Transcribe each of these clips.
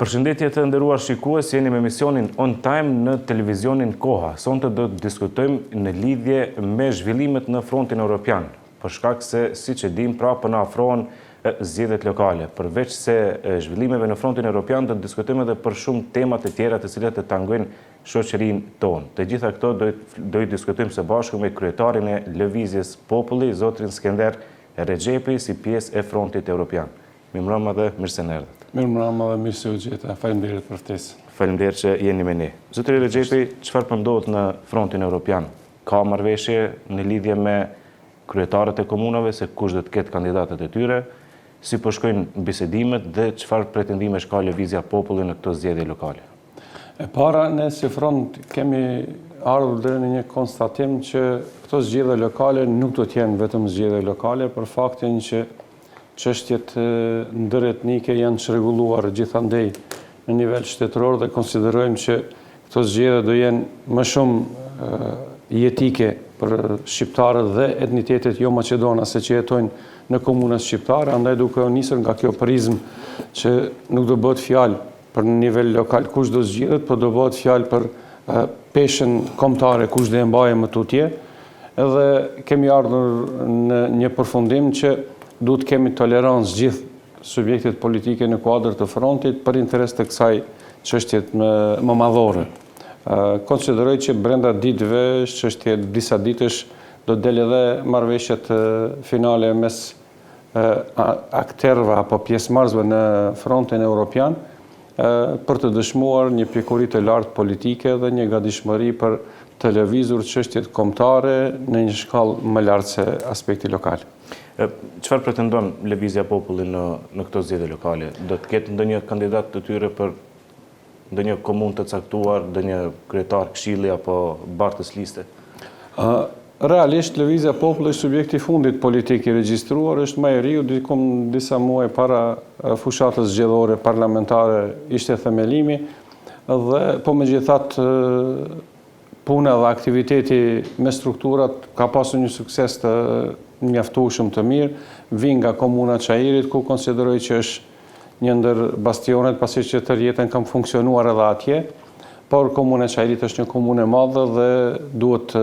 Përshëndetje të nderuar shikues, jeni me emisionin On Time në televizionin Koha. Sonte do të diskutojmë në lidhje me zhvillimet në frontin evropian, për shkak se, siç e dim, prapë na afrohen zgjedhjet lokale. Përveç se zhvillimeve në frontin evropian, do të diskutojmë edhe për shumë tema të tjera të cilat të tangojnë shoqërinë tonë. Të gjitha këto do i diskutojmë së bashku me kryetarin e Lëvizjes Populli, zotrin Skender Rexhepi, si pjesë e frontit evropian. Mirëmbrëma dhe mirë se erdhët. Mirëmbrëma dhe mirë se u gjeta. Faleminderit për ftesën. Faleminderit që jeni me ne. Zotri Rexhepi, çfarë po ndodh në frontin evropian? Ka marrëveshje në lidhje me kryetarët e komunave se kush do të ketë kandidatët e tyre? Si po shkojnë bisedimet dhe çfarë pretendimesh ka Lëvizja Populli në këto zgjedhje lokale? E para, ne si front kemi ardhur deri në një konstatim që këto zgjedhje lokale nuk do të jenë vetëm zgjedhje lokale, për faktin që çështjet ndëretnike janë çrregulluar gjithandej në nivel shtetëror dhe konsiderojmë që këto zgjedhje do jenë më shumë jetike për shqiptarët dhe etnitetet jo maqedonase që jetojnë në komunat shqiptare, andaj duke u nisur nga kjo prizmë që nuk do bëhet fjalë për në nivel lokal kush do zgjidhet, por do bëhet fjalë për peshën kombëtare kush do e mbajë më tutje, edhe kemi ardhur në një përfundim që duhet kemi tolerancë gjithë subjektet politike në kuadër të frontit për interes të kësaj çështjet më madhore. Konsideroj që brenda ditëve, çështje disa ditësh, do del edhe marrëveshjet finale mes akterëve apo pjesëmarrësve në frontin evropian për të dëshmuar një pikuri të lartë politike dhe një gatishmëri për të lëvizur çështjet kombëtare në një shkallë më lartë se aspekti lokal. Çfarë pretendon Lëvizja Populli në këto zgjedhje lokale? Do të ketë ndonjë kandidat të tyre për ndonjë komunë të caktuar, ndonjë kryetar këshilli apo bartës liste? Realisht Lëvizja Populli është subjekti i fundit politik i regjistruar, është më i riu, dikom disa muaj para fushatës zgjedhore parlamentare ishte themelimi, dhe po megjithatë puna dhe aktiviteti me strukturat ka pasur një sukses të mjaftueshëm të mirë, vjen nga komuna Çajirit, ku konsideroj që është një ndër bastionet pasi që tërë jetën kam funksionuar edhe atje, por komuna Çajirit është një komunë e madhe dhe duhet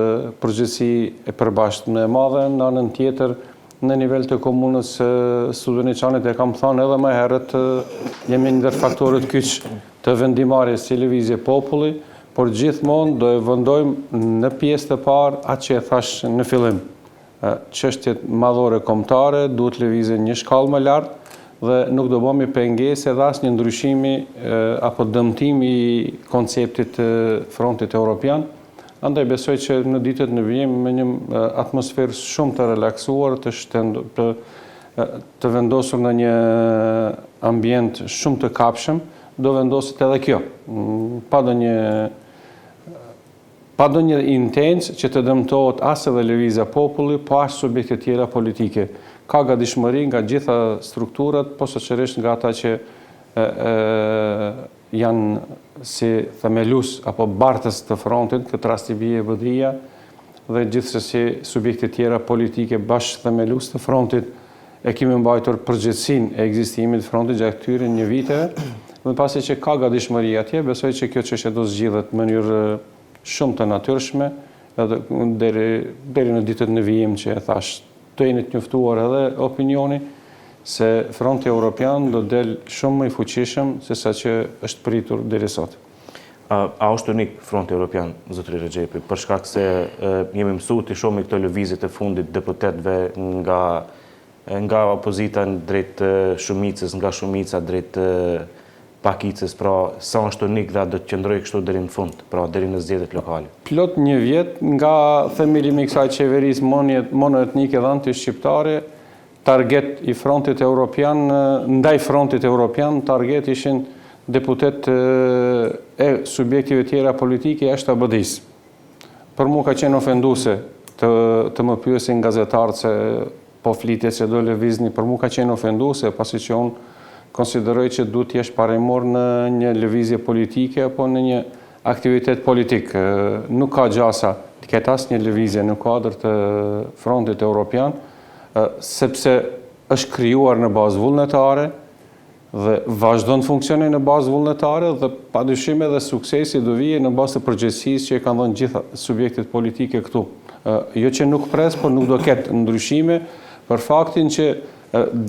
përgjegjësi e përbashkët më e madhe. Në anën tjetër, në nivel të komunës Studeniçanit, e kam thënë edhe më herët, jemi ndër faktorët kyç të vendimarrjes si Lëvizje Populli, por gjithmonë do e vendojmë në pjesë të parë atë që e thash në fillim. Çështjet madhore kombëtare duhet lëvizën një shkallë më lartë dhe nuk do bëmi pengesë edhe asnjë ndryshimi apo dëmtimi i konceptit të frontit evropian. Andaj besoj që në ditët në vijim me një atmosferë shumë të relaksuar, të vendosur në një ambient shumë të kapshëm, do vendoset edhe kjo. Pa do një intens që të dëmtohet as edhe Lëvizja Populli, po as subjekte tjera politike. Ka gatishmëri nga gjitha strukturat, posaçërisht nga ata që janë si themelus apo bartës të frontit, këtë rasti vije Vëdhia, dhe gjithsesi subjekte tjera politike bashkë themelus të frontit, e kemi mbajtur përgjegjësinë e ekzistimit të frontit gjatë këtyre një viteve, dhe pasi që ka gatishmëri atje, besoj që kjo çështje do zgjidhet në mënyrë shumë të natyrshme, edhe deri në ditët në vijim që e thash, të jeni të njoftuar edhe opinioni se fronti evropian do del shumë më i fuqishëm se sa që është pritur deri sot. A është unik fronti evropian, zotri Rexhepi, për shkak se jemi mësuar të shohim këto lëvizje të fundit deputetëve nga opozita drejt shumicës, nga shumica drejt pakicës, pra sa është unik dhe do të qëndrojë kështu deri në fund, pra deri në zgjedhjet lokale. Plot një vjet nga themelimi i kësaj qeverisë monoetnike dhe anti-shqiptare, target i frontit evropian, ndaj frontit evropian, target ishin deputet e subjektive tjera politike jashtë ABD-s. Për mua ka qenë ofenduese të më pyesin gazetarët se po flitje se do lëvizni, për mua ka qenë ofenduese pasi që unë konsideroj që duhet jesh paremor në një lëvizje politike apo në një aktivitet politik. Nuk ka gjasa të ketë asnjë lëvizje në kuadër të frontit evropian, sepse është krijuar në bazë vullnetare, dhe vazhdon të funksionojë në bazë vullnetare dhe padyshim edhe suksesi do vijë në bazë të përgjegjësisë që e kanë dhënë gjitha subjektet politike këtu. Jo që nuk pres, por nuk do ketë ndryshime për faktin që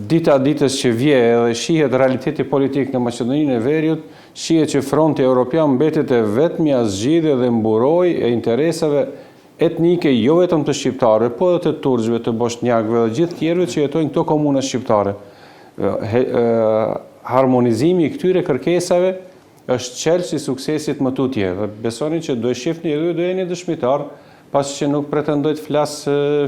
dita ditës që vje edhe shihet realiteti politik në Maqedoninë e Veriut, shihet që fronti evropian mbetet e vetmja zgjidhje dhe mburoj e interesave etnike jo vetëm të shqiptarëve, po edhe të turqëve, të bosnjakëve dhe gjithë tjerëve që jetojnë këto komuna shqiptare. Harmonizimi i këtyre kërkesave është çelësi i suksesit më tutje. Dhe besoni që do e shihni edhe do jeni dëshmitar, pasi që nuk pretendoj të flas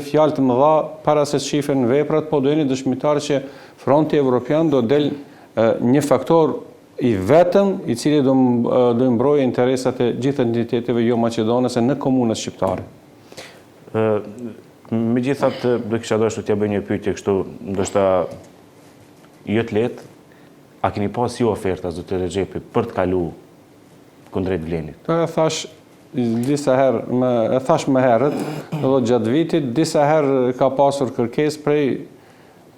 fjalë të mëdha para se të shihen veprat, po do jeni dëshmitar që fronti evropian do del një faktor i vetëm i cili do mbrojë interesat e gjithë entiteteve jo maqedonase në komunat shqiptare. Megjithatë, do kisha dashur t'ja bëj një pyetje kështu, ndoshta jo të lehtë. A keni pas ju oferta, zotë Rexhepi, për të kalu kundrejt Vlenit? E thash disa herë, e thash më herët, do gjatë vitit, disa herë ka pasur kërkesë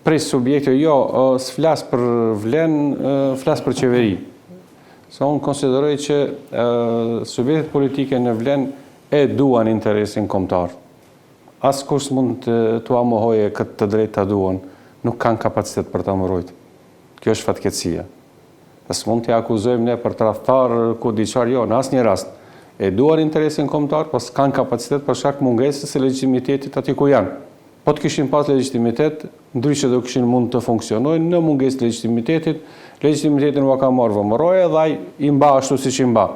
prej subjekte, jo, s'flas për Vlen, flas për qeveri. Se unë konsideroj që subjektet politike në Vlen e duan interesin kombëtar. Askush mund t'u amohoje këtë të drejtë ta duan, nuk kanë kapacitet për ta mbrojtur. Kjo është fatkeqësia. Mund t'i akuzojmë ne për tradhtar ku diçar jo, në asnjë rast. E duan interesin kombëtar, po s'kan kapacitet për shkak mungesës së legitimitetit aty ku janë. Po të kishin pas legitimitet, ndryshe do kishin mund të funksionojnë në mungesë të legitimitetit. Legitimitetin u ka marrë VMRO-ja dhe ai i mba ashtu siç i mba.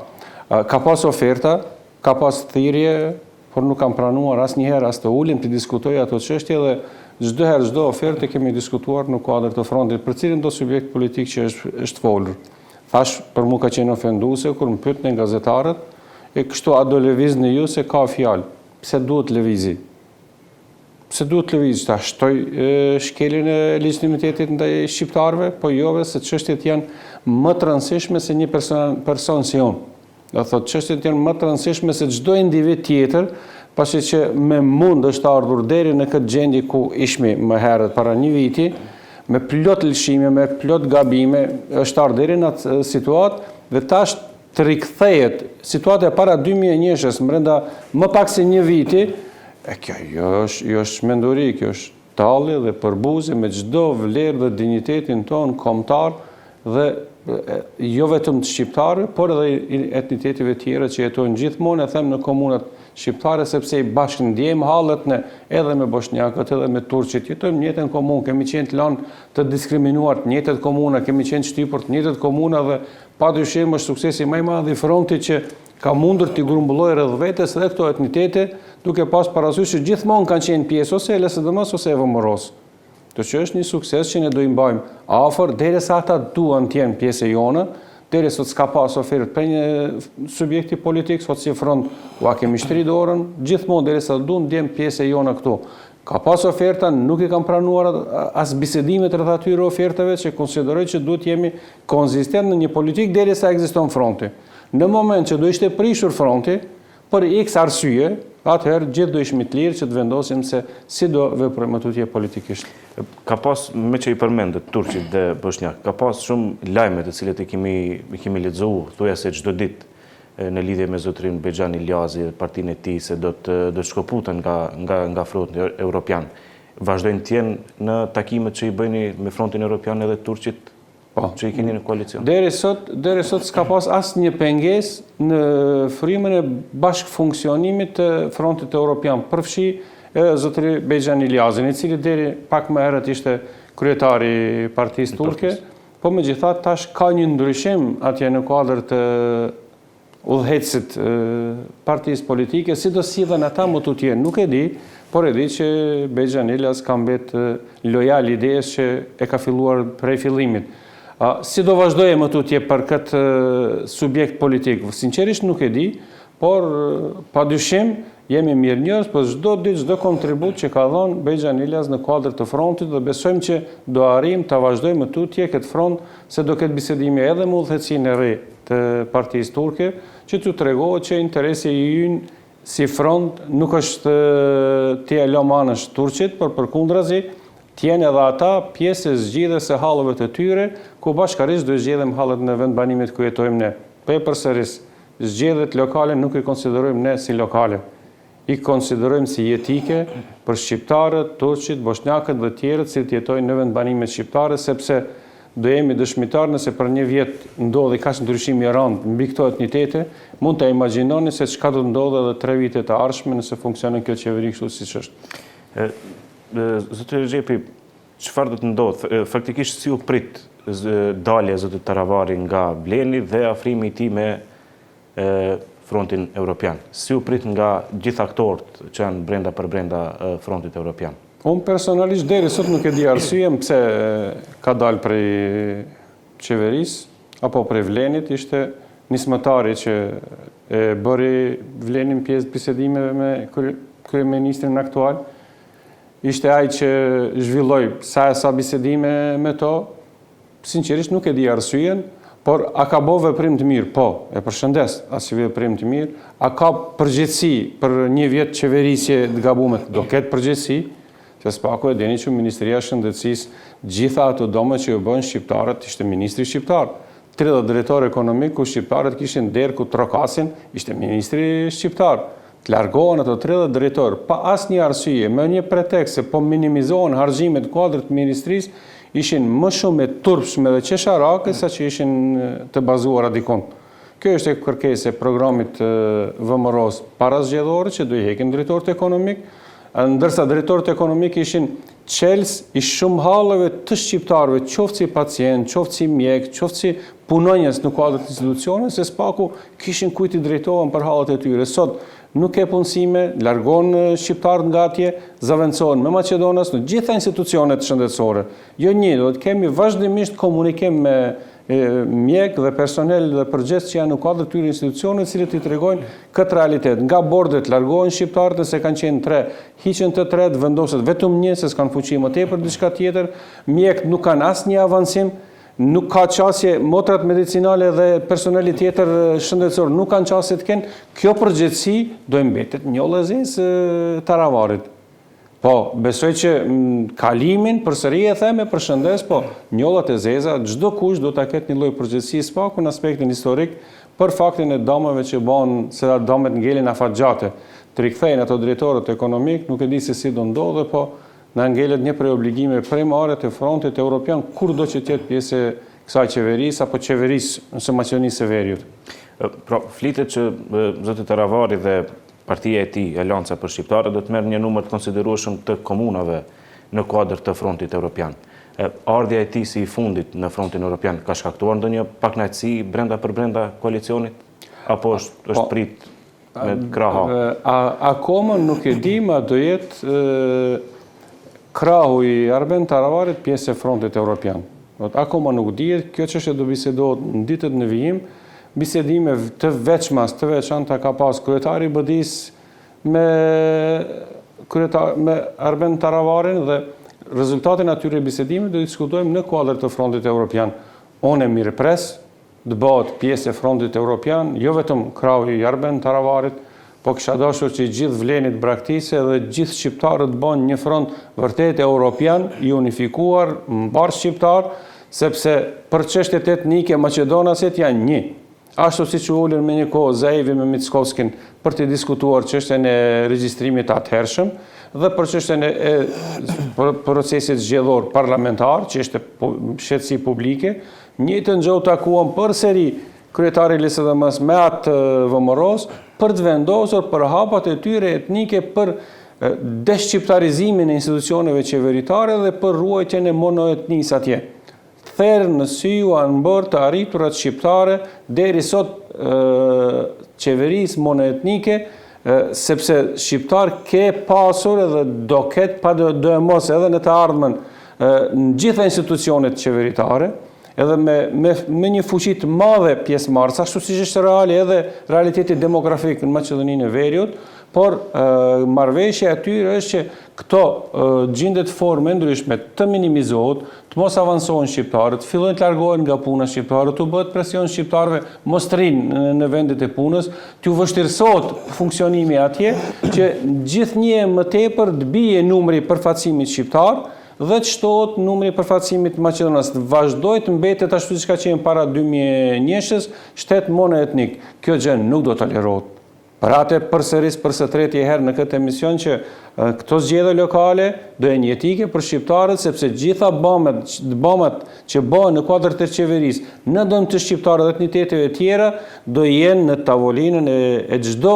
Ka pas oferta, ka pas thirrje, por nuk kam pranuar asnjëherë as të ulim të diskutoj ato çështje dhe çdo herë çdo ofertë kemi diskutuar në kuadër të frontit për cilin do subjekt politik që është folur. Thash, për mua ka qenë ofenduese kur më pyetën gazetarët, e kështu a do lëvizni ju se ka fjalë. Pse duhet lëvizi? Pse duhet lëvizi? Ta shtoj shkeljen e legitimitetit ndaj shqiptarëve, po jove se çështjet janë më të rëndësishme se një person si unë. Do thotë çështjet janë më të rëndësishme se çdo individ tjetër, pasi që me mund është ardhur deri në këtë gjendje ku ishmi më herët para një viti, me plot lëshime, me plot gabime, është ardhur deri në atë situatë dhe tash të rikthehet situata para 2001-s brenda më pak se një viti, kjo është menduri, kjo është talli dhe përbuzje me çdo vlerë dhe dinjitetin ton kombëtar dhe jo vetëm të shqiptarëve, por edhe etniteteve tjera që jetojnë gjithmonë, e them në komunat shqiptare, sepse i bashkëndjejmë hallet ne edhe me bosnjakët, edhe me turqit. Jetojmë në njëjtën komunë, kemi qenë të lanë të diskriminuar të njëjtat komuna, kemi qenë shtypur të njëjtat komuna dhe padyshim është suksesi më i madh i frontit që ka mundur t'i grumbullojë rreth vetes edhe këto etnitete, duke pas parasysh që gjithmonë kanë qenë pjesë ose e LSDM-s ose e VMRO-s. Të që është një sukses që ne do i mbajmë afër derisa ata duan të jenë pjesë e jona, derisa s'ka pas ofertë për një subjekti politik, sot si front ua kemi shtri dorën, gjithmonë derisa duan të jenë pjesë e jona këtu. Ka pas oferta, nuk i kanë pranuar as bisedimet rreth atyre ofertave që konsideroj që duhet jemi konzistent në një politik derisa ekziston fronti. Në moment që do ishte prishur fronti, për x arsye, atëherë gjithë do ishmi të lirë që të vendosim se si do veprojmë tutje politikisht. Ka pas, me që i përmendët Turqit dhe Bosnjak, ka pas shumë lajme të cilët i kemi lexuar, thuja se çdo ditë në lidhje me zotrin Bexhan Iljazi dhe partinë e tij se do të shkoputen nga fronti evropian. Vazhdojnë të jenë në takimet që i bëni me frontin evropian edhe Turqit që i keni në koalicion? Deri sot s'ka pas asnjë pengesë në frymën e bashkëfunksionimit të frontit evropian, përfshi zotri Bexhan Iljazin, i cili deri pak më herët ishte kryetari i partisë turke, po megjithatë tash ka një ndryshim atje në kuadër të udhëheqësit partisë politike, si do sillen ata më tutje, nuk e di, por e di që Bexhan Iljaz ka mbetë lojal idejes që e ka filluar prej fillimit. Si do vazhdojë më tutje për këtë subjekt politik? Sinqerisht nuk e di, por padyshim jemi mirënjohës për çdo ditë, çdo kontribut që ka dhënë Bexhan Iljaz në kuadër të frontit dhe besojmë që do arrijmë ta vazhdojmë më tutje këtë front, se do ketë bisedime edhe me udhëheqësinë e re të partisë turke, që t'ju tregohet që interesi i ynë si front nuk është t'ia lëmë anësh Turqit, por përkundrazi tjenë edhe ata pjesë e zgjidhjes së hallëve të tyre, ku bashkarisht do zgjedhim hallet në vend banimit ku jetojmë ne. Përsëris, zgjedhjet lokale nuk i konsiderojmë ne si lokale. I konsiderojmë si jetike për shqiptarët, turqit, bosnjakët dhe tjerët që jetojnë në vend banimet shqiptare, sepse do jemi dëshmitar nëse për një vjet ndodhi kaq ndryshim i rëndë mbi këto etnitete, mund të imagjinoni se çka do të ndodhë edhe 3 vite të ardhshme nëse funksionon kjo qeveri kështu siç është. Zoti Xhepi, çfarë do të ndodhë? Faktikisht si u prit dalja e zotit Taravari nga Bleni dhe afrimi i tij me frontin evropian? Si u prit nga gjithë aktorët që janë brenda frontit evropian? Unë personalisht deri sot nuk e di arsyen pse ka dalë prej qeverisë apo prej Vlenit. Ishte nismëtari që e bëri Vlenin pjesë bisedimeve me kryeministrin aktual. Ishte ai që zhvilloi sa bisedime me to. Sinqerisht nuk e di arsyen, por a ka bë veprim të mirë? Po, e përshëndes, as si veprim të mirë. A ka përgjegjësi për një vjet qeverisje të gabuar? Do ketë përgjegjësi. Se s'paku e dini që Ministria e Shëndetësisë gjitha ato dome që u bën shqiptarët ishte ministri shqiptar. 30 drejtor ekonomik ku shqiptarët kishin derë ku trokasin, ishte ministri shqiptar. Të largohen ato 30 drejtor pa asnjë arsye, me një pretekst se po minimizohen harxhimet kuadrit të ministrisë, ishin më shumë e turpshme dhe qesharake sa që ishin të bazuara dikon. Kjo është e kërkesë e programit VMRO-s parazgjedhore që do i hekin drejtorët ekonomik, ndërsa drejtorët ekonomik ishin qelës i shumë halleve të shqiptarëve, qoftë si pacient, qoftë si mjek, qoftë si punonjës në kuadër të institucioneve, se s'paku kishin kujt i drejtohen për hallet e tyre. Sot nuk ke punësime, largon shqiptarët nga atje, zaventësohen me Maqedonas në gjitha institucionet shëndetësore. Jo një, do të kemi vazhdimisht komunikim me mjek dhe personel dhe përgjegjës që janë në kuadër të tyre institucione, të cilët i tregojnë këtë realitet. Nga bordet largohen shqiptarët se kanë qenë 3, hiqen të 3, vendoset vetëm 1 se s'kanë fuqi më tepër diçka tjetër. Mjekët nuk kanë asnjë avancim, nuk ka qasje, motrat medicinale dhe personeli tjetër shëndetësor nuk kanë qasje të kenë. Kjo përgjegjësi do mbetet njollë e zezë Taravarit. Po, besoj që kalimin, përsëri e theme, përshëndes, po, njollat e zeza, çdo kush do ta ketë një lloj përgjegjësie s'paku në aspektin historik për faktin e domeve që bën se domet ngelin afatgjate. Të rikthejnë ato drejtorët ekonomik, nuk e di se si do ndodhe, po na ngelet një prej obligime primare të frontit evropian kurdo që të jetë pjesë e kësaj qeverisë apo qeverisë nëse Maqedonisë së Veriut. Pra, flitet që zoti Taravari dhe partia e tij, Alianca për Shqiptarët, do të merr një numër të konsiderueshëm të komunave në kuadër të frontit evropian. Ardhja e tij si i fundit në frontin evropian ka shkaktuar ndonjë pakënaqësi brenda koalicionit apo është prit me kraha? Akoma nuk e di, ma do jetë krahu i Arben Taravarit pjesë e frontit evropian. Akoma nuk dihet, kjo çështje do bisedohet në ditët në vijim. Bisedime të veçmas, të veçanta ka pas kryetari i BDI-s me Arben Taravarin dhe rezultatin atyre bisedime do të diskutojmë në kuadër të frontit evropian. Unë e mirëpres të bëhet pjesë e frontit evropian, jo vetëm krahu i Arben Taravarit, po kisha dashur që gjithë Vlenit braktise dhe gjithë shqiptarët bëjnë një front vërtet evropian, i unifikuar, mbar shqiptar, sepse për çështjet etnike Maqedonasit janë një. Ashtu si që ullën me një kohë Zaevi me Mickovskin për të diskutuar çështjen e regjistrimit atëhershëm dhe për çështjen e procesit zgjedhor parlamentar, që ishte shqetësi publike, njëjtën gjë u takuan përsëri kryetari i LSDM-s me atë VMRO-s për të vendosur për hapat e tyre etnike, për deshqiptarizimin e institucioneve qeveritare dhe për ruajtjen e monoetnisë atje. Therë në sy u anë bërë të arriturat shqiptare deri sot qeverisë monoetnike, sepse shqiptar ke pasur edhe do ketë pa do e mos edhe në të ardhmen në gjitha institucionet qeveritare, edhe me një fuqi të madhe pjesëmarrëse, ashtu siç është reali edhe realiteti demografik në Maqedoninë e Veriut, por marrëveshja e tyre është që këto gjendet forme ndryshme të minimizohet, të mos avansohen shqiptarët, fillojnë të largohen nga puna shqiptarët, të bëhet presion shqiptarëve mos të rinë në vendet e punës, t'u vështirësohet funksionimi atje, që gjithnjë më tepër të bie numri përfaqësimit shqiptar dhe të shtohet numri i përfaqësimit të Maqedonisë. Vazhdoj të mbetet ashtu siç ka qenë para 2001-s, shtet monoetnik. Kjo gjë nuk do tolerohet. Për atë përsëris për së treti herë në këtë emision që këto zgjedhje lokale do jenë jetike për shqiptarët, sepse gjitha bamat që bëhen në kuadër të qeverisë në dëm të shqiptarëve dhe etniteteve tjera do jenë në tavolinën e çdo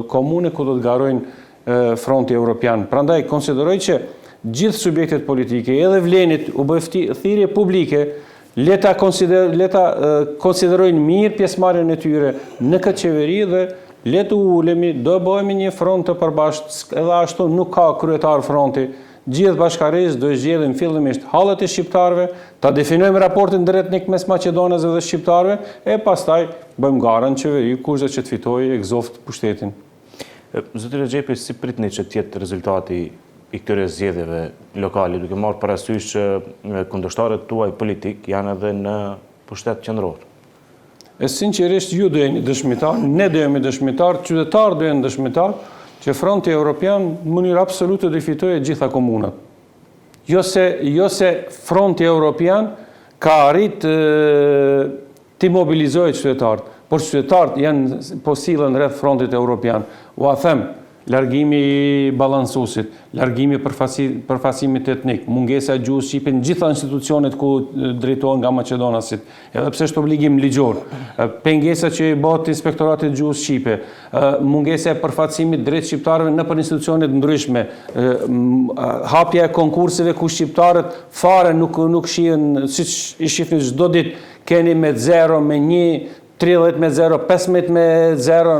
komune ku do të garojnë Fronti Evropian. Prandaj konsideroj që gjithë subjektet politike, edhe vlenit u bë thirrje publike, le ta konsiderojnë mirë pjesëmarrjen e tyre në këtë qeveri dhe le të ulemi, do bëhemi një front të përbashkët, edhe ashtu nuk ka kryetar fronti, gjithë bashkërisht do zgjedhim fillimisht hallet e shqiptarëve, ta definojmë raportin drejtnik mes maqedonezëve dhe shqiptarëve, e pastaj bëjmë garën qeveri kush do që të fitojë egzoft pushtetin. Zoti Rexhepi, si pritni që të jetë rezultati i këtyre zgjedhjeve lokale, duke marrë parasysh që kundërshtarët tuaj politik janë edhe në pushtet qendror? E sinqerisht ju do jeni dëshmitar, ne do jemi dëshmitar, qytetarët do jenë dëshmitar që Fronti Evropian në mënyrë absolute do fitojë gjitha komunat. Jo se Fronti Evropian ka arrit të mobilizojë qytetarët, por qytetarët janë po sillen rreth Frontit Evropian. Ua them, largimi i balansuesit, largimi i përfaqësimit etnik, mungesa e gjuhës shqipe në gjitha institucionet ku drejtohen nga maqedonasit, edhe pse është obligim ligjor, pengesa që i bëhet Inspektoratit Gjuhës Shqipe, mungesa e përfaqësimit drejt shqiptarëve nëpër institucionet ndryshme, hapja e konkurseve ku shqiptarët fare nuk shihen, siç i shihni çdo ditë, keni me 0, me 1, 30 me 0, 15 me 0,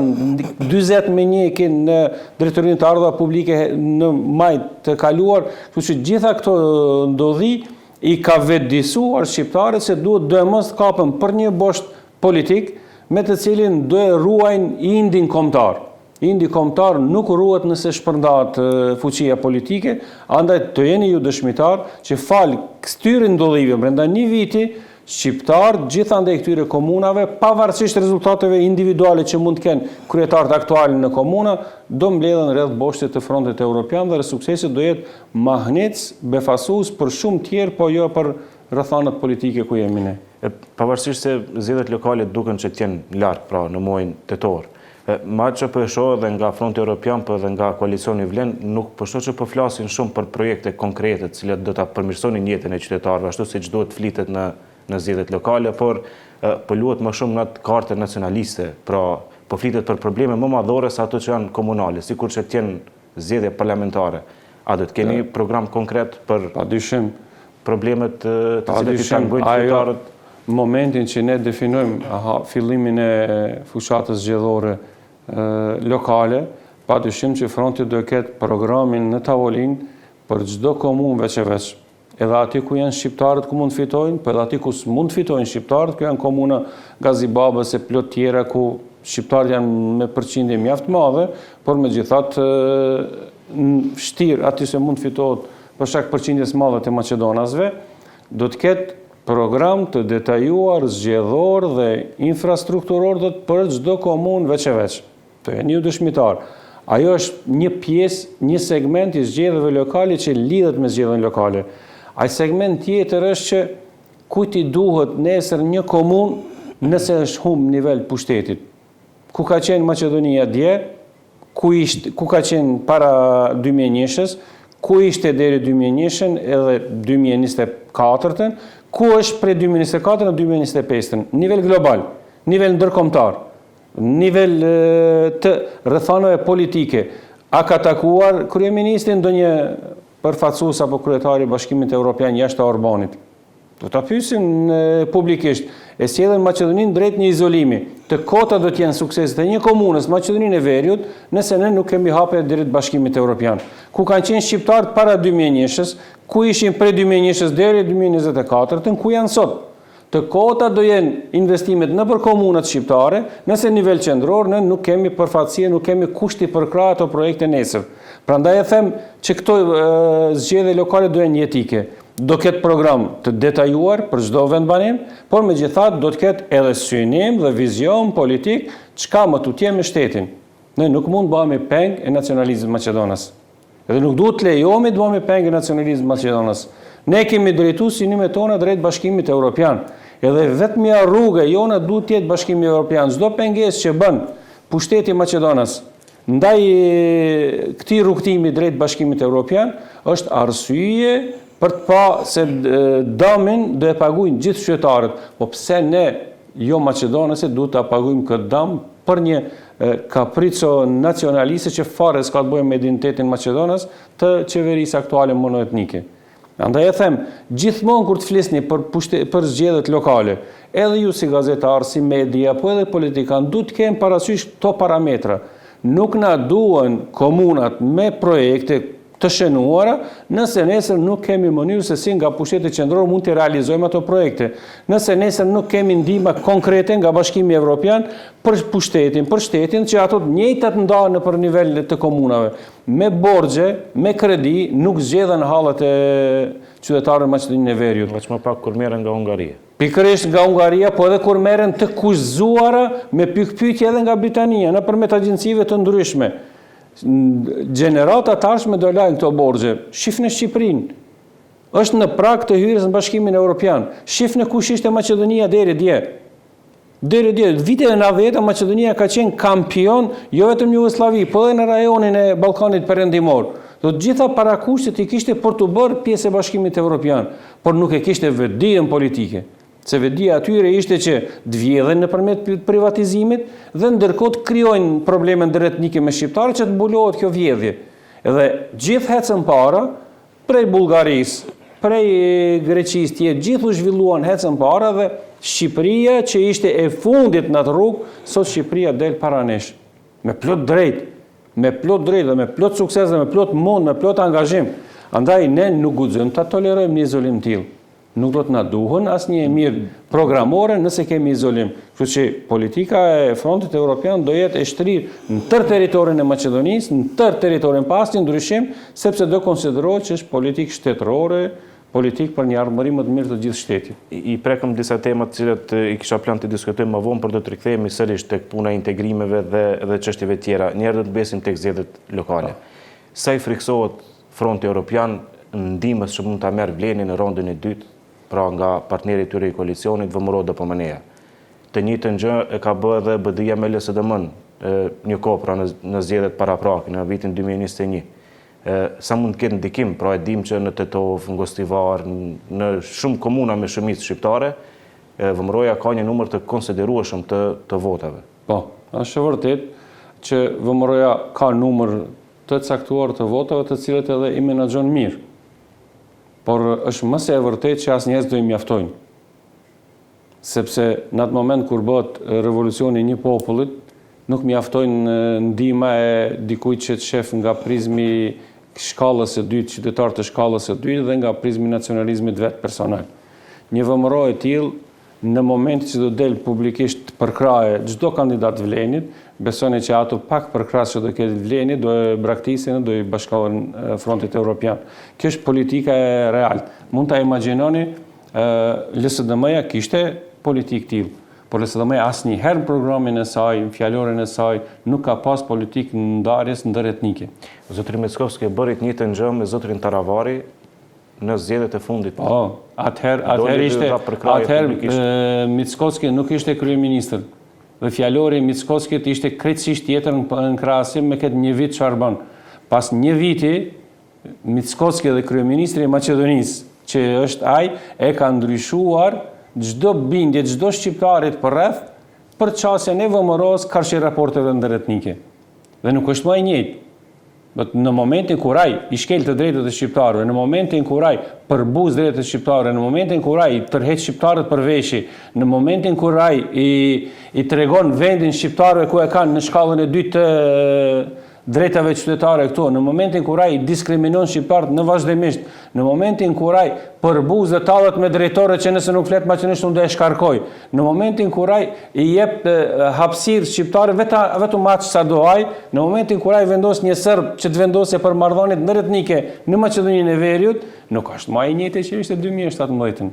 20 me 1 në drejtorinë të ardhurave publike në maj të kaluar, kështu që gjitha këto ndodhi i ka vetëdijsuar shqiptarët se duhet do mos kapen për një bosht politik me të cilin do e ruajnë indin kombëtar. Indi kombëtar nuk ruhet nëse shpërndahet fuqia politike, andaj të jeni ju dëshmitar që fal këtyre ndodhive brenda një viti shqiptarë gjithandaj këtyre komunave, pavarësisht rezultateve individuale që mund të kenë kryetarët aktual në komuna, do mbledhen rreth boshtit të Frontit Evropian dhe suksesi do jetë mahnec, befasues për shumë tjerë, po jo për rrethanat politike ku jemi ne. Pavarësisht se zgjedhjet lokale duken që të jenë larg, pra në muajin tetor. Ma që po e shoh edhe nga Fronti Evropian, po edhe nga koalicioni Vlen, nuk po shoh që po flasin shumë për projekte konkrete, të cilat do ta përmirësonin jetën e qytetarëve, ashtu siç duhet flitet në zgjedhjet lokale, por po luhet më shumë në atë kartë nacionaliste, pra po flitet për probleme më madhore se ato që janë komunale, sikur që të jenë zgjedhje parlamentare. A do të keni program konkret për problemet të cilat i tangojnë qytetarët? Momentin që ne definojmë fillimin e fushatës zgjedhore lokale, padyshim që Fronti do ketë programin në tavolinë për çdo komunë veç e veç. Edhe aty ku janë shqiptarët ku mund fitojnë, për edhe aty ku mund fitojnë shqiptarët, ku janë komuna Gazibabës e plot tjera ku shqiptarët janë me përqindje mjaft madhe, por megjithatë vështirë aty se mund fitohet për shkak përqindjes madhe të maqedonasve, do të ketë program të detajuar, zgjedhor dhe infrastrukturor për çdo komunë veç e veç. Të jeni ju dëshmitar. Ajo është një pjesë, një segment i zgjedhjeve lokale që lidhet me zgjedhjen lokale. Ai segment tjetër është që kujt i duhet nesër një komunë nëse është humb nivel pushtetit. Ku ka qenë Maqedonia dje, ku ka qenë para 2001-s, ku ishte deri 2001-n edhe 2024-ën, ku është prej 2024 në 2025-ën, nivel global, nivel ndërkombëtar, nivel të rrethanave politike. A ka takuar kryeministrin ndonjë përfaqësues apo kryetari i Bashkimit Evropian jashtë Orbanit? Do ta pyesim publikisht. E sjellën Maqedoninë drejt një izolimi. Të kota do të jenë sukseset e një komunës, Maqedoninë e Veriut, nëse ne nuk kemi hapur drejt Bashkimit Evropian. Ku kanë qenë shqiptarët para 2001-s, ku ishin prej 2001-s deri 2024-ën, ku janë sot? Të kota do jenë investimet nëpër komunat shqiptare, nëse në nivel qendror ne nuk kemi përfaqësi, nuk kemi kushti për krah ato projekte nesër. Prandaj e them që këto zgjedhje lokale do jenë jetike. Do ketë program të detajuar për çdo vendbanim, por megjithatë do të ketë edhe synim dhe vizion politik çka më tutje me shtetin. Ne nuk mund bëhemi peng e nacionalizmit maqedonas. Edhe nuk duhet të lejohemi të bëhemi pengë nacionalizëm Maqedonës. Ne kemi drejtu synimet tona drejt Bashkimit Evropian. Edhe vetmja rrugë jona duhet të jetë Bashkimi Evropian. Çdo pengesë që bën pushteti i Maqedonës ndaj këtij rrugtimi drejt Bashkimit Evropian është arsye për të pa se damin do e paguajnë gjithë qytetarët. Po pse ne jo Maqedonëse duhet ta paguajmë këtë dam për një kaprico nacionaliste që fare s'ka të bëjë me identitetin Maqedonës të qeverisë aktuale monoetnike. Andaj e them, gjithmonë kur të flisni për zgjedhjet lokale, edhe ju si gazetar, si media, po edhe politikan, duhet të kemë parasysh këto parametra. Nuk na duhen komunat me projekte të shënuara, nëse nesër nuk kemi mënyrë se si nga pushtetet qendrore mund të realizojmë ato projekte. Nëse nesër nuk kemi ndihmë konkrete nga Bashkimi Evropian për pushtetin, për shtetin që ato të njëjtat ndahen nëpër nivel të komunave. Me borxhe, me kredi, nuk zgjedhen hallat e qytetarëve të Maqedonisë e Veriut. Veç më pak kur merren nga Hungaria. Pikërisht nga Hungaria, po edhe kur merren të kushzuara me pikpyetje edhe nga Britania nëpërmjet agjencive të ndryshme. Gjenerata tashme do lajnë këto borxhe. Shifni Shqipërinë. Është në prag të hyrjes në Bashkimin Evropian. Shifni kush ishte Maqedonia deri dje. Deri dje, viteve 90 Maqedonia ka qenë kampion jo vetëm në Jugosllavi, po edhe në rajonin e Ballkanit Perëndimor. Do të gjitha parakushtet i kishte për të bërë pjesë e Bashkimit Evropian, por nuk e kishte vetdijen politike. Se vetdia atyre ishte që të vjedhen nëpërmjet privatizimit dhe ndërkohë të krijojnë probleme ndëretnike me shqiptarët që të mbulohet kjo vjedhje. Edhe gjithë ecën para, prej Bullgarisë, prej Greqisë, gjithu zhvilluan ecën para dhe Shqipëria që ishte e fundit në atë rrugë, sot Shqipëria del para nesh. Me plot drejt dhe me plot sukses dhe me plot mund, me plot angazhim. Andaj ne nuk guxojmë ta tolerojmë një izolim tillë. Nuk do të na duhen asnjë mirë programore nëse kemi izolim. Kështu që politika e Frontit Evropian do jetë e shtrirë në tërë territorin e Maqedonisë, në tërë territorin pa asnjë ndryshim, sepse do konsiderohet që është politikë shtetërore, politikë për një ardhmëri më të mirë të gjithë shtetit. I prekëm disa tema të cilat i kisha plan të diskutojmë më vonë, për do të rikthehemi sërish tek puna e integrimeve dhe çështjeve tjera. Një herë do të besim tek zgjedhjet lokale. Sa i friksohet Fronti Evropian ndihmës që mund ta merr Vleni në rondën e dytë, pra nga partneri tyre i koalicionit VMRO DPMNE-ja. Të njëjtën gjë e ka bërë edhe BDI-ja me LSDM-n një kohë pra në zgjedhjet paraprake në vitin 2021. Sa mund të ketë ndikim, pra e dim që në Tetov, në Gostivar, në shumë komuna me shumicë shqiptare, VMRO-ja ka një numër të konsiderueshëm të votave. Po, është vërtet që VMRO-ja ka numër të caktuar të votave të cilët edhe i menaxhon mirë. Por është më se e vërtet që asnjëherë do i mjaftojnë. Sepse në atë moment kur bëhet revolucioni një popullit, nuk mjaftojnë ndihma e dikujt që të shef nga prizmi shkallës së dytë, qytetar të shkallës së dytë dhe nga prizmi nacionalizmit vet personal. Një VMRO e tillë në momentin që do del publikisht përkraje çdo kandidat Vlenit, besoni që ato pak përkrahas që do ketë Vleni do e braktisin, do i bashkohen Frontit Evropian. Kjo është politika e realt. Mund ta imagjinoni, LSDM-ja kishte politikë tillë, por LSDM-ja asnjëherë në programin e saj, në fjalorin e saj, nuk ka pas politikë ndarjes ndëretnike. Zotri Mickovski bëri të njëjtën gjë me zotrin Taravari në zgjedhjet e fundit. Po, atëherë Mickovski nuk ishte kryeministër. Dhe fjalori Mickovskit ishte krejtësisht tjetër në krahasim me këtë një vit çfarë bën. Pas një viti, Mickovski dhe kryeministri i Maqedonisë, që është ai, e ka ndryshuar çdo bindje, çdo shqiptarit përreth për çështjen e VMRO-s karshi raporteve ndëretnike. Dhe nuk është më e njëjtë. Në momentin kur ai i shkel të drejtat e shqiptarëve, në momentin kur ai përbuz drejtat e shqiptarëve, në momentin kur ai tërheq shqiptarët për veshje, në momentin kur ai i tregon vendin shqiptarëve ku e kanë në shkallën e dytë të drejtave qytetare këto, në momentin kur ai diskriminon shqiptarët në vazhdimisht, në momentin kur ai përbuz dhe tallet me drejtore që nëse nuk flet maqedonisht unë do e shkarkoj, në momentin kur ai i jep hapësirë shqiptarëve vetëm atë sa do ai, në momentin kur ai vendos një serb që të vendosë për marrëdhëniet ndëretnike në Maqedoninë e Veriut, nuk është më e njëjtë që ishte 2017.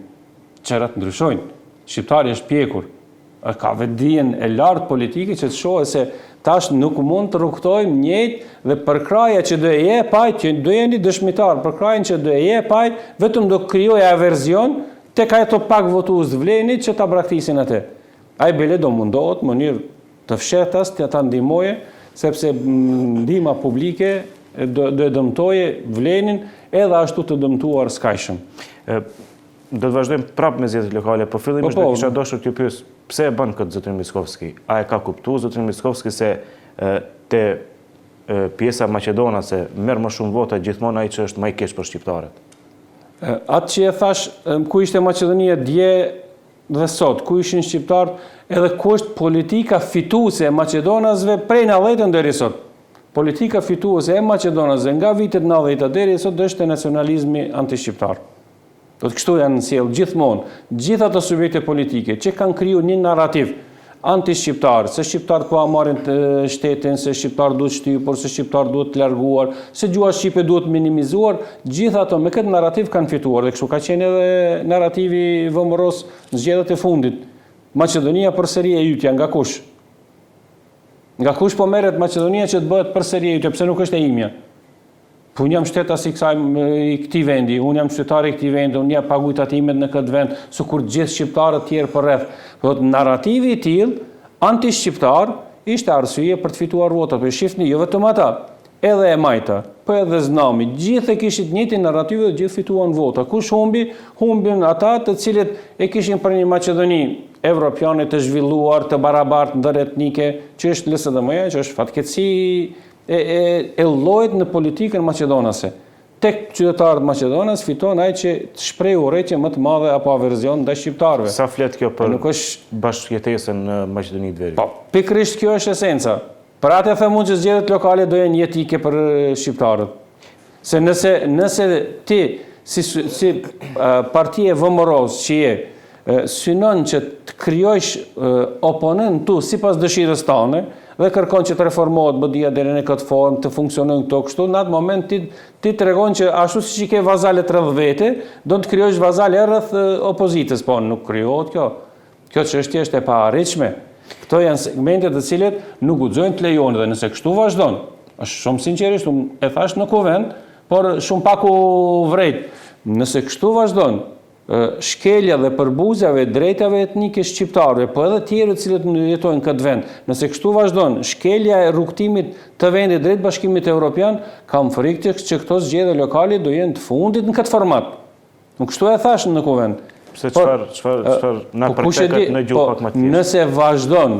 Çërat ndryshojnë. Shqiptari është pjekur. Ka vetdijen e lartë politike që të shohë se Tash nuk mund të rrugtojmë njëjtë dhe për kraja që do e jep pajt, që do jeni dëshmitar, për krajen që do e jep pajt, vetëm do krijojë averzion tek ato pak votues të vlenit që ta braktisin atë. Ai bile do mundohet në mënyrë të fshetas të ta ndihmoje, sepse ndihma publike do e dëmtoje vlenin edhe ashtu të dëmtuar skajshëm. Do të vazhdojmë prapë me zgjedhjet lokale, po fillimisht do kisha dashur t'ju pyes pse e bën këtë zotërin Mickovski? A e ka kuptuar zotërin Mickovski se te pjesa maqedonase merr më shumë vota gjithmonë ai që është më i keq për shqiptarët? Atë që e thash, ku ishte Maqedonia dje dhe sot, ku ishin shqiptarët, edhe ku është politika fituese e maqedonasve prej 90-të deri sot. Politika fituese e maqedonasve nga vitet 90 deri sot është nacionalizmi antishqiptar. Do të kështu janë sjellë gjithmonë, gjithë ato subjekte politike që kanë kriju një narrativ anti-shqiptar, se shqiptarët po marrin shtetin, se shqiptarët duhet shtypur, se shqiptarët duhet të larguar, se gjua shqipe duhet minimizuar, gjithë ato me këtë narrativ kanë fituar dhe kështu ka qenë edhe narrativi VMRO-s në zgjedhjet e fundit. Maqedonia përsëri e ytja nga kush? Nga kush po merret Maqedonia që të bëhet përsëri e ytja, pse nuk është e imja? Po unë jam shtetas i këtij vendi, unë jam qytetar i këtij vendi, unë jam paguaj tatimet në këtë vend, sikur gjithë shqiptarët tjerë përreth. Po narrativi i tillë anti-shqiptar ishte arsye për të fituar vota. Po shihni jo vetëm ata, edhe e Majta, po edhe Znami, gjithë e kishin të njëjtin narrativ dhe gjithë fituan vota. Kush humbi? Humbin ata të cilët e kishin për një Maqedoni evropiane të zhvilluar, të barabartë ndëretnike, që është LSDM-ja, që është fatkeqësi e llojit në politikën maqedonase. Tek qytetarët Maqedonas fiton ai që të shpreh urrëtie më të madhe apo averzion ndaj shqiptarëve. Sa flet kjo për bashkëjetesën në Maqedoni të Veriut? Po, pikërisht kjo është esenca. Për atë them unë që zgjedhjet lokale do jenë jetike për shqiptarët. Se nëse ti si partia e VMRO-s që je synon që të krijojsh oponent tu sipas dëshirës tane dhe kërkon që të reformohet BDI-a deri në këtë formë, të funksionojnë këto kështu, në atë moment ti tregon që ashtu siç i ke vazalet rreth vete, do të krijosh vazale rreth opozitës, po nuk krijohet kjo. Kjo çështje është e paarritshme. Këto janë segmente të cilet nuk guxojnë të lejojnë dhe nëse kështu vazhdon, është shumë sinqerisht, unë e thash në kuvent, por shumë pak u vrejt. Nëse kështu vazhdon, shkelja dhe përbuzjave drejtave etnike shqiptarëve, po edhe tjerë të cilët jetojnë këtë vend, nëse kështu vazhdon, shkelja e rrugtimit të vendit drejt Bashkimit Evropian, kam frikë që këto zgjedhje lokale do jenë të fundit në këtë format. Nuk kështu e thash në kuvent. Pse çfarë na përket në gjuhë pak më të thjeshtë? Nëse vazhdon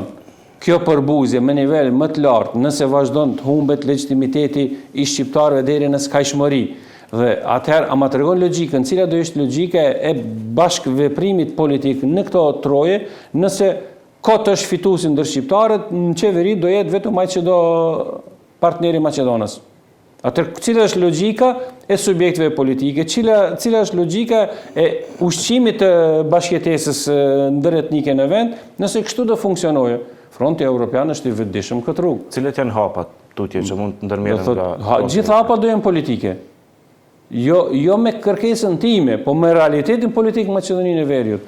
kjo përbuzje me nivel më të lartë, nëse vazhdon të humbet legitimiteti i shqiptarëve deri në skajshmëri, dhe atëherë ama tregon logjikën, cila do ishte logjika e bashkëveprimit politik në këto troje, nëse kot është fituesi ndër shqiptarët, në qeveri do jetë vetëm ai që do partneri Maqedonas. Atëherë cila është logjika e subjekteve politike, cila është logjika e ushqimit të bashkëjetesës ndëretnike në vend, nëse kështu do funksionojë. Fronti Evropian është i vetëdijshëm këtë rrugë. Cilat janë hapat tutje që mund të ndërmjeten nga gjithë hapat do jenë politike. Jo me kërkesën time, po me realitetin politik Maqedoninë e Veriut.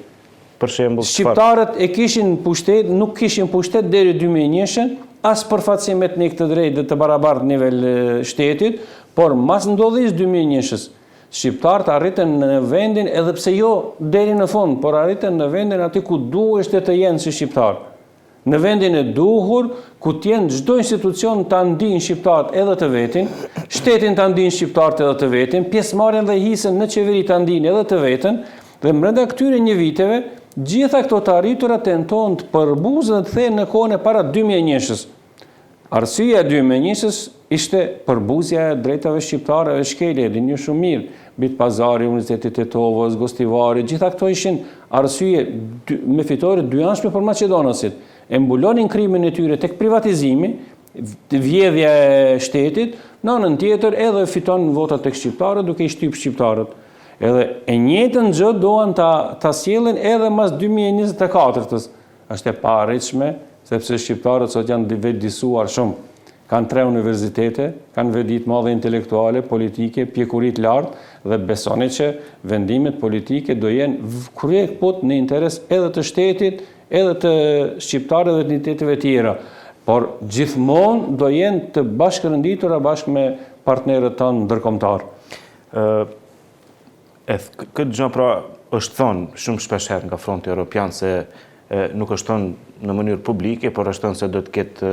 Për shembull, shqiptarët e kishin pushtet, nuk kishin pushtet deri 2001-shën, as përfaqësim etnik të drejtë dhe të barabartë nivel shtetit, por mas ndodhjes 2001-shës, shqiptarët arritën në vendin, edhe pse jo deri në fund, por arritën në vendin aty ku duheshte të jenë si shqiptarë. Në vendin e duhur, ku t'jenë çdo institucion të ndinë shqiptarët edhe të vetin, shtetin të ndinë shqiptarët edhe të vetin, pjesëmarrjen dhe hisën në qeveri të ndinë edhe të vetën, dhe brenda këtyre një viteve, gjitha këto të arritura tentojnë të përbuzën dhe të thejnë në kohën e para 2001-shës. Arsyeja e 2001-shës ishte përbuzja e drejtave shqiptare dhe shkelje, edhe një shumë mirë, Bit Pazari, Universiteti Tetovës, Gostivari, gjitha këto ishin arsye me fitore dyanshme për Maqedonasit. E mbulonin krimin e tyre tek privatizimi, vjedhja e shtetit, në anën tjetër edhe fiton votat tek shqiptarët duke i shtyp shqiptarët. Edhe e njëjtën gjë doan ta sjellin edhe mas 2024-s. Është e paarritshme sepse shqiptarët sot janë vetëdijsuar shumë. Kanë 3 universitete, kanë vëdit madhe intelektuale, politike, pjekurit lartë dhe besoni që vendimet politike do jenë kryekput në interes edhe të shtetit, edhe të shqiptarëve dhe etniteteve tjera. por gjithmonë do jenë të bashkërënditura bashkë me partnerët tanë ndërkombëtar. Këtë gjë pra është thonë shumë shpeshherë nga fronti evropian se nuk është thonë në mënyrë publike, por është thonë se do të ketë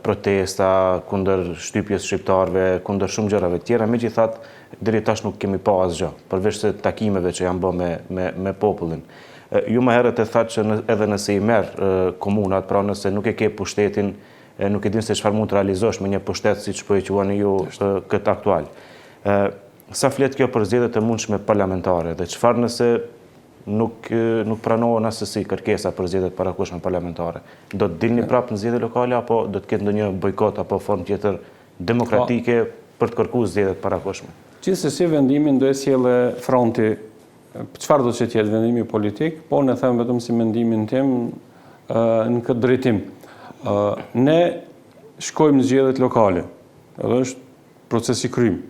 protesta kundër shtypjes shqiptarëve, kundër shumë gjërave tjera, megjithatë deri tash nuk kemi pa asgjë, përveç se takimeve që janë bërë me popullin. Ju më herët e thatë që edhe nëse i merë komunat, pra nëse nuk e ke pushtetin, nuk e din se çfarë mund të realizosh me një pushtet siç po e quani ju këtë aktual. Sa flet kjo për zgjedhjet e mundshme parlamentare dhe çfarë nëse nuk pranohen asesi kërkesa për zgjedhjet parakohshme parlamentare? Do të dilni prapë në zgjedhje lokale apo do të ketë ndonjë bojkot apo formë tjetër demokratike për të kërkuar zgjedhjet parakohshme? Gjithsesi vendimin do e sjellë fronti. Çfarë do të jetë vendimi politik, po ne them vetëm si mendimin tim në këtë drejtim. Ne shkojmë në zgjedhjet lokale, edhe është proces i krym.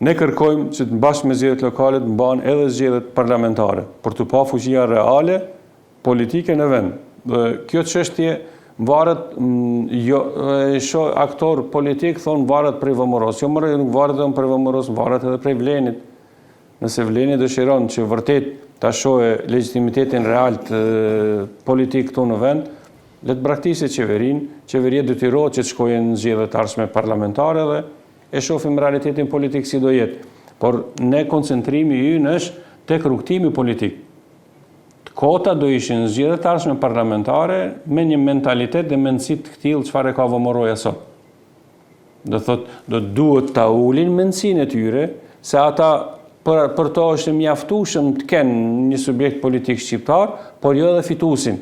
Ne kërkojmë që të bashkë me zgjedhjet lokale të mbahen edhe zgjedhjet parlamentare, për të pa fuqia reale politike në vend. Dhe kjo çështje varet, shoh aktor politik thonë varet prej vëmoros. Jo më nuk varet edhe prej vëmoros, varet edhe prej vlenit. Nëse vleni dëshiron që vërtet ta shohë legitimitetin real të politik këtu në vend, le të braktisë qeveria detyrohet që të shkojë në zgjedhjet ardhshme parlamentare dhe e shohim realitetin politik si do jetë. Por ne koncentrimi ynë është tek rrugtimi politik. Kota do ishin në zgjedhjet ardhshme parlamentare me një mentalitet dhe mendësi të tillë çfarë ka vëmoroja sot. Do thotë, do duhet ta ulin mendësinë e tyre se ata për to është mjaftueshëm të kenë një subjekt politik shqiptar, por jo edhe fituesin.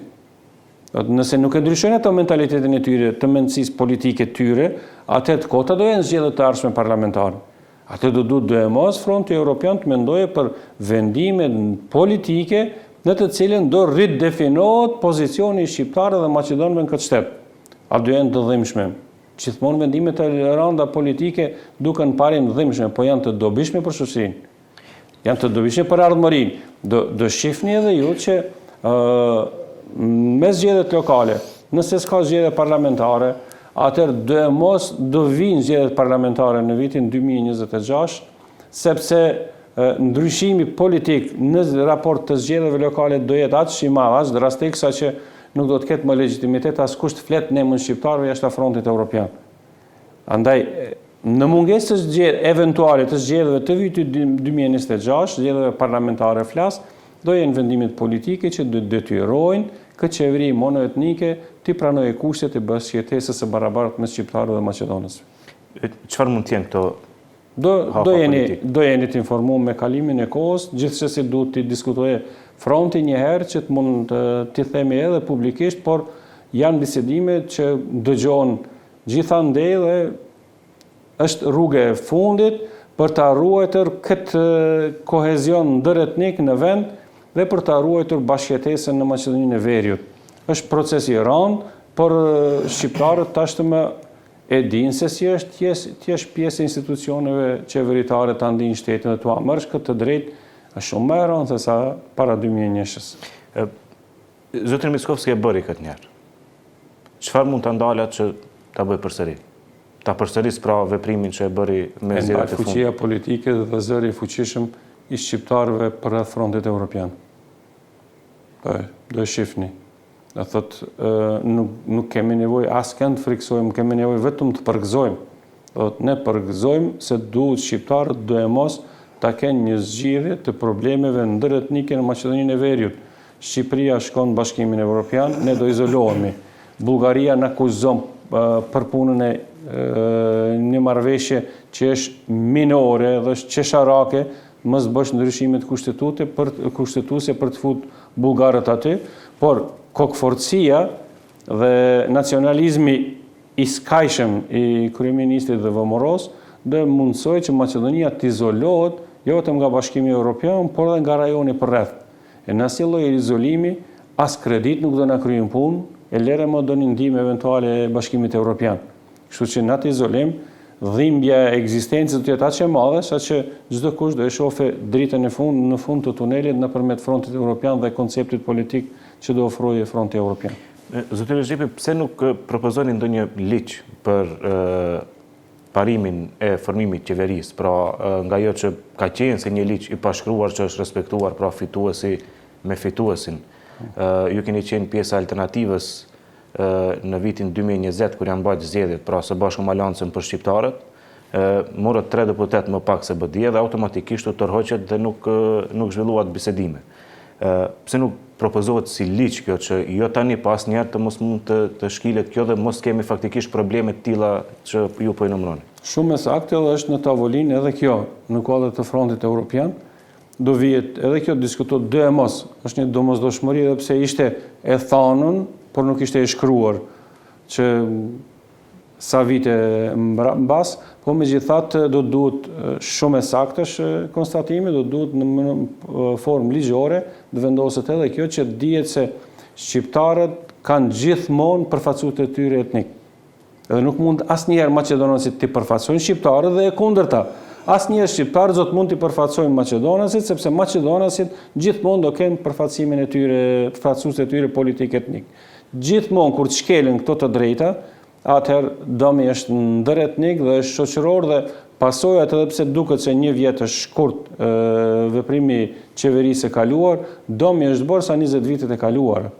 Nëse nuk e ndryshojnë ato mentalitetin e tyre, të mendësisë politike të tyre, atëherë kota do jenë zgjedhjet të ardhshme parlamentare. Atë do e mos fronti evropian të mendojë për vendime politike në të cilën do ridefinohet pozicioni i shqiptarëve dhe maqedonëve në këtë shtet. A do jenë të dhimbshme? Gjithmonë vendimet e rënda politike duken parim dhimbshme, po janë të dobishme për shoqërinë. Janë të dobishme për ardhmërinë. Do shihni edhe ju që me zgjedhjet lokale, nëse s'ka zgjedhje parlamentare, atëherë do vinë zgjedhjet parlamentare në vitin 2026, sepse ndryshimi politik në raport të zgjedhjeve lokale do jetë aq i madh, aq drastik sa që nuk do të ketë më legjitimitet askush të flet në emër shqiptarëve jashtë frontit evropian. Andaj në mungesë të eventuale të zgjedhjeve të vitit 2026, zgjedhjeve parlamentare flas, do jenë vendimet politike që do detyrojnë këtë qeveri monoetnike të pranojë kushtet e bashkëjetesës së barabartë mes shqiptarëve dhe maqedonësve. Çfarë mund të jenë këto? Do jeni të informuar me kalimin e kohës, gjithsesi duhet të diskutojë fronti një herë që të mund t'i themi edhe publikisht, por janë bisedime që dëgjohen gjithandej dhe është rruga e fundit për ta ruajtur këtë kohezion ndëretnik në vend dhe për ta ruajtur bashkëjetesën në Maqedoninë e Veriut. Është proces i rënd, por shqiptarët tashmë e dinë se si është thjesht pjesë e institucioneve qeveritare ta ndinë shtetin dhe t'u marrësh këtë drejt është shumë më e rëndë se sa para 2001-s. Zotëri Mickovski e bëri këtë njerë. Çfarë mund ta ndalat që ta bëj përsëri? Ta përsëris pra veprimin që e bëri me zgjedhjet e fundit. Fuqia politike dhe zëri i fuqishëm i shqiptarëve për frontit evropian. Do e shifni. Dhe thotë, nuk kemi nevojë askënd të friksojmë, kemi nevojë vetëm të përgëzojmë. Ne përgëzojmë se duhet shqiptarët do e mos ta kenë një zgjidhje të problemeve ndëretnike në Maqedoninë e Veriut. Shqipëria shkon në Bashkimin Evropian, ne do izolohemi. Bullgaria na akuzon për punën e një marrëveshje që është minore dhe është qesharake, mos bësh ndryshime kushtetuese për të futur bullgarët aty, por kokforcia dhe nacionalizmi i skajshëm i kryeministit dhe vëmoros dhe mundsoj që Maqedonia të izolohet jo vetëm nga Bashkimi Evropian, por edhe nga rajoni përreth. E në asnjë lloj izolimi, as kredit nuk do na kryejnë punë, e lere më do një ndihmë eventuale e Bashkimit Evropian. Kështu që në atë izolim, dhimbja e ekzistencës do të jetë aq e madhe sa që çdo kush do e shohë dritën në fund të tunelit nëpërmjet frontit evropian dhe konceptit politik që do ofrojë fronti evropian. Zotëri Zhepi, pse nuk propozoni ndonjë ligj për parimin e formimit qeverisë, pra nga ajo që ka qenë se një ligj i pashkruar që është respektuar, pra fituesi me fituesin. Ju keni qenë pjesa alternativës në vitin 2020 kur janë bajt zgjedhjet, pra së bashku me Aleancën për shqiptarët, morët 3 deputet më pak se BDI dhe automatikisht u tërhoqet dhe nuk zhvilluat bisedime. Pse nuk propozohet si ligj kjo që jo tani pas njerë të mos mund të shkilet kjo dhe mos kemi faktikisht probleme të tilla që ju po i numëroni? Shumë e saktë edhe është në tavolinë edhe kjo në kuadër të frontit evropian. Do vihet edhe kjo diskutohet do e mos, është një domosdoshmëri edhe pse ishte e thanën, por nuk ishte e shkruar që sa vite mbas, po megjithatë do duhet shumë e saktësh konstatimi, do duhet në formë ligjore të vendoset edhe kjo që dihet se shqiptarët kanë gjithmonë përfaqësuesit e tyre etnik. Edhe nuk mund asnjëherë maqedonasit të përfaqësojnë shqiptarët dhe e kundërta. Asnjëherë shqiptarët zot mund të përfaqësojnë maqedonasit sepse maqedonasit gjithmonë do kenë përfaqësimin e tyre, përfaqësuesit e tyre politik etnik. Gjithmonë kur të shkelen këto të drejta, atëherë dëmi është ndëretnik dhe është shoqëror dhe pasojat edhe pse duket se një vjet është shkurt veprimi qeverisë e kaluar, dëmi është bërë sa 20 vitet e kaluara.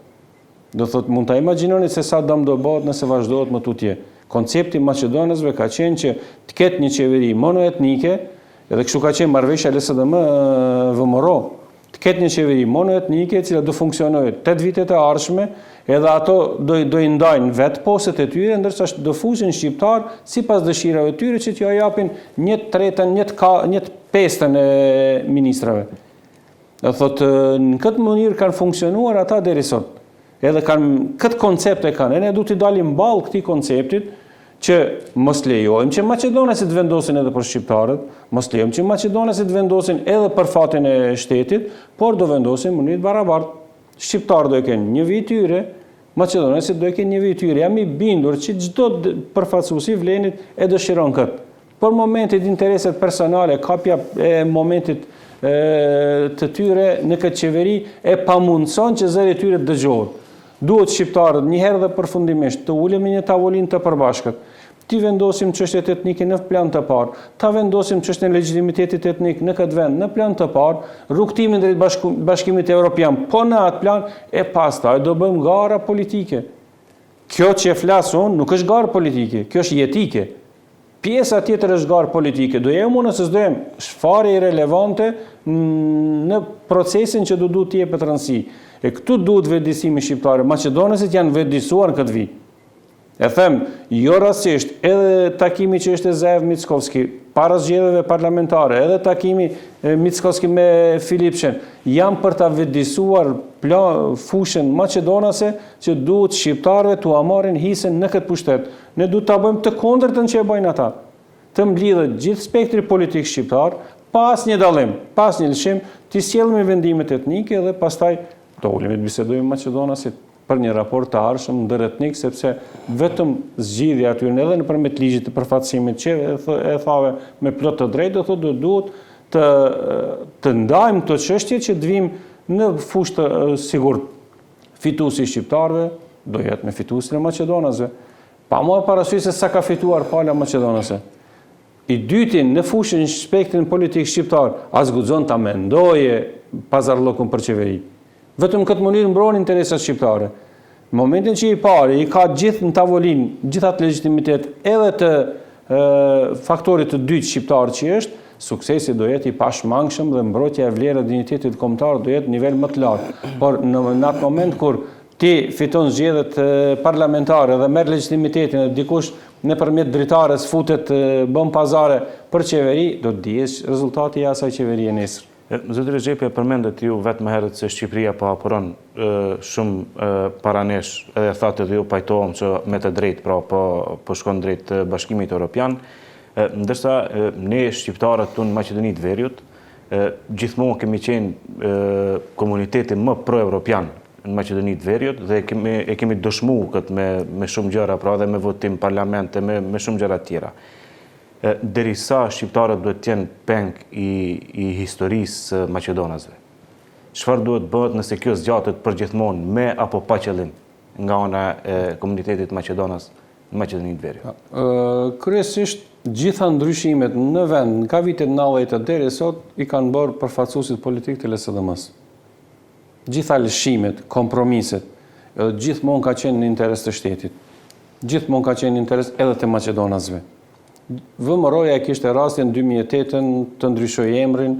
Do thot mund ta imagjinoni se sa dëm do bëhet nëse vazhdohet më tutje. Koncepti i maqedonësve ka qenë që të ketë një qeveri monoetnike, edhe kështu ka qenë marrëveshja LSDM VMRO, të ketë një qeveri monoetnike e cila do funksionojë 8 vitet e ardhshme, edhe ato do i ndajnë vetë postet e tyre, ndërsa do fusin shqiptar sipas dëshirave tyre që t'ju japin 1/3, 1/5 e ministrave. Do thotë në këtë mënyrë kanë funksionuar ata deri sot. Edhe kanë këtë koncept e kanë. Ne duhet t'i dalim ballë këtij konceptit që mos lejojmë që maqedonasit vendosin edhe për shqiptarët, mos lejojmë që maqedonasit vendosin edhe për fatin e shtetit, por do vendosin në mënyrë barabartë. Shqiptarët do e kenë një vit tyre, maqedonasit do e kenë një vit tyre. Jam i bindur që çdo përfaqësues i vlenit e dëshiron këtë. Por momentit intereset personale, kapja e momentit të tyre në këtë qeveri e pamundson që zëri tyre të dëgjohet. Duhet shqiptarët njëherë dhe përfundimisht të ulemi një tavolinë të përbashkët, ti vendosim çështjet etnike në plan të parë, ta vendosim çështjen e legjitimitetit etnik në këtë vend në plan të parë, rrugtimin drejt bashkimit evropian, po në atë plan e pastaj do bëjmë gara politike. Kjo që e flas unë nuk është garë politike, kjo është jetike. Pjesa tjetër është garë politike, do jemi nëse s'do jemi, është fare irelevante në procesin që do duhet të jepet rëndësi. E këtu duhet vetëdijsimi shqiptar. Maqedonasit janë vetëdijsuar në këtë vit. E them, jo rastisht, edhe takimi që është e Zeev Mickovski, para zgjedhjeve parlamentare, edhe takimi Mickovski me Filipshen, janë për ta vetëdijsuar fushën maqedonase që duhet shqiptarëve t'u marrin hisën në këtë pushtet. Ne duhet ta bëjmë të kundërtën që e bëjnë ata. Të mblidhet gjithë spektri politik shqiptar, pas një dallim, pas një lëshim, të sjellemi vendimet etnike dhe pastaj do ulemi të bisedojmë maqedonasit për një raport të arshëm ndëretnik, sepse vetëm zgjidhja aty edhe nëpërmjet ligjit të përfaqësimit që e thave me plot të drejtë, do duhet të ndajmë këtë çështje që të vim në fushë të sigurt. Fituesi i shqiptarëve do jetë me fituesin e maqedonasve. Pa marrë parasysh se sa ka fituar pala maqedonase. I dytin në fushën spektrin politik shqiptar, as guxon ta mendoje pazarllokun për qeveri. Vetëm këtë mënyrë mbron interesat shqiptare. Në momentin që i pari i ka gjithë në tavolinë, gjithat legitimitet edhe të faktorit të dytë shqiptar që është, suksesi do jetë i pashmangshëm dhe mbrojtja e vlerës dinjitetit kombëtar do jetë nivel më të lartë. Por në atë moment kur ti fiton zgjedhjet parlamentare dhe merr legitimitetin dhe dikush nëpërmjet dritares futet bën pazare për qeveri, do të dihesh rezultati i asaj qeverie nesër. Zotëri Xhepi, përmendet ju vetë më herët se Shqipëria po hapëron shumë para nesh, edhe thatë edhe ju pajtohem që me të drejtë, pra po shkon drejt Bashkimit Evropian, ndërsa ne shqiptarët tonë në Maqedoni të Veriut gjithmonë kemi qenë komuniteti më pro-evropian në Maqedoni të Veriut dhe e kemi dëshmuar këtë me shumë gjëra, pra edhe me votim parlamente, me shumë gjëra tjera. Derisa shqiptarët duhet të jenë peng i historisë maqedonasve. Çfarë duhet bëhet nëse kjo zgjatet përgjithmonë me apo pa qëllim nga ana e komunitetit Maqedonas në Maqedoninë të Veriut? Kryesisht gjitha ndryshimet në vend nga vitet 90 deri sot i kanë bërë përfaqësuesit politikë të LSDM-s. Gjitha lëshimet, kompromiset, edhe gjithmonë ka qenë në interes të shtetit. Gjithmonë ka qenë në interes edhe të maqedonasve. VMRO-ja e kishte rastin 2008 të ndryshoj emrin,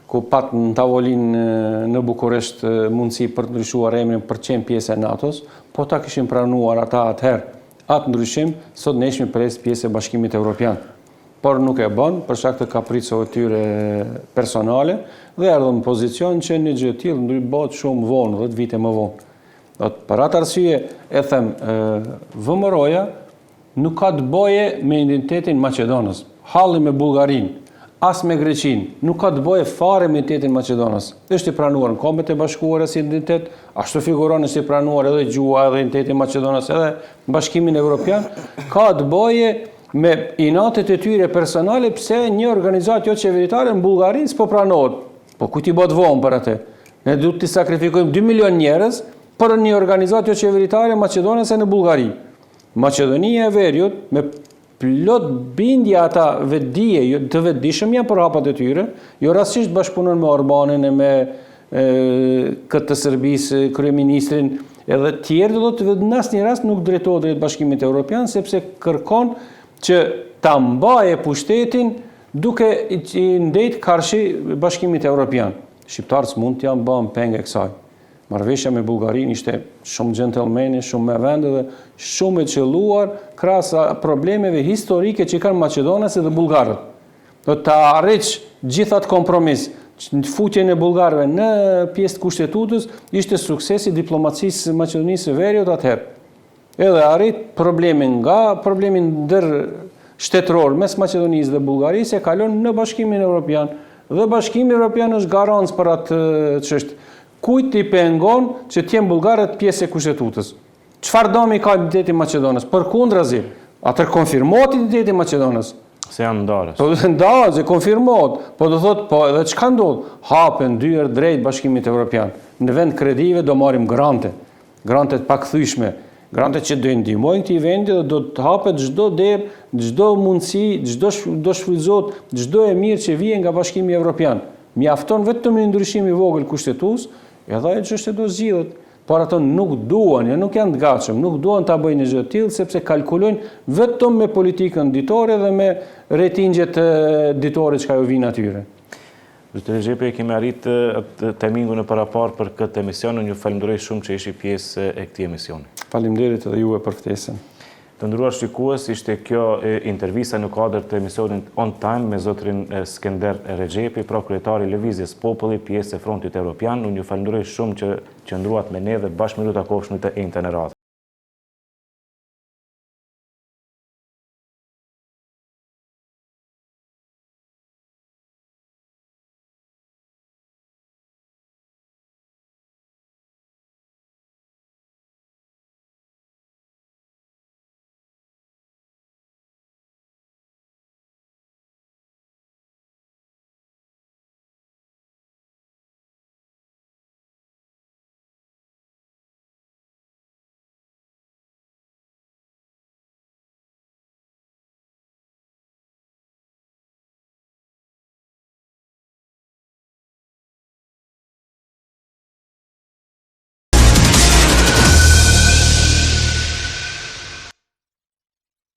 ku pat në tavolinë në Bukuresht mundësi për të ndryshuar emrin për të qenë pjesë e NATO-s, po ta kishin pranuar ata atëherë. Atë ndryshim, sot ne ishim pjesë e Bashkimit Evropian. Por nuk e bën për shkak të kapricave të tyre personale dhe erdhën në pozicion që një gjë e tillë bëhet shumë vonë, 10 vite më vonë. Për atë arsye e them, VMRO-ja nuk ka të bëje me identitetin Maqedonës, halli me Bullgarinë, as me Greqinë, nuk ka të bëje fare me identitetin Maqedonës. Është i pranuar në Kombet e Bashkuara si identitet, ashtu figuron është i pranuar edhe gjuha edhe identiteti Maqedonës edhe në Bashkimin Evropian, ka të bëje me inatet e tyre personale pse një organizatë jo qeveritare në Bullgari s'po pranohet. Po ku ti bëhet vonë për atë? Ne duhet të sakrifikojmë 2 milion njerëz për një organizatë jo qeveritare maqedonase në Bullgari. Maqedonia e Veriut me plot bindje ata vetdije, të vetdijshëm janë për hapat e tyre, jo rastësisht bashkëpunon me Orbanin e me këtë të Serbisë, kryeministrin, edhe tjerë do të në asnjë rast nuk drejtohet drejt Bashkimit Evropian sepse kërkon që ta mbaje pushtetin duke i ndejt karshi Bashkimit Evropian. Shqiptarët mund të janë bën penge kësaj. Marrëveshja me Bullgarinë ishte shumë gentlemane, shumë me vend dhe shumë e qelluar krahas problemeve historike që kanë maqedonasit dhe bullgarët. Do të arrish gjithat kompromis. Futjen e bullgarëve në pjesë të kushtetutës ishte suksesi i diplomacisë së Maqedonisë së Veriut atëherë. Edhe arrit problemin ndër shtetëror mes Maqedonisë dhe Bullgarisë e kalon në Bashkimin Evropian. Dhe Bashkimi Evropian është garancë për atë çështje. Kujt i pengon që të jenë bullgarët pjesë e kushtetutës? Çfarë dëmi ka identiteti Maqedonës? Përkundrazi, atë konfirmohet identiteti Maqedonës. Se janë ndarës. Po ndarës, e konfirmohet. Po do thotë, po edhe çka ndodh? Hapen dyer drejt Bashkimit Evropian. Në vend kredive do marrim grante. Grante të pakthyeshme. Grante që do ndihmojnë këtij vendi dhe do të hapet çdo derë, çdo mundësi, çdo shfrytëzohet, çdo e mirë që vjen nga Bashkimi Evropian. Mjafton vetëm një ndryshim i vogël kushtetues, edhe ajo çështje do zgjidhet. Por ato nuk duan, nuk janë të gatshëm, nuk duan ta bëjnë një gjë të tillë sepse kalkulojnë vetëm me politikën ditore dhe me retingjet ditore që ju vinë atyre. Zotëri Xhepi, kemi arritë timingun e parapar për këtë emision. Ju falenderoj shumë që ishi pjesë e këtij emisioni. Faleminderit edhe juve për ftesën. Të nderuar shikues, ishte kjo intervista në kuadër të emisionit On Time me zotrin Skender Rexhepi, kryetari i Lëvizjes Populli, pjesë e Frontit Evropian. Unë ju falenderoj shumë që qëndruat me ne dhe bashkë me ju takohemi të njëjtën radhë.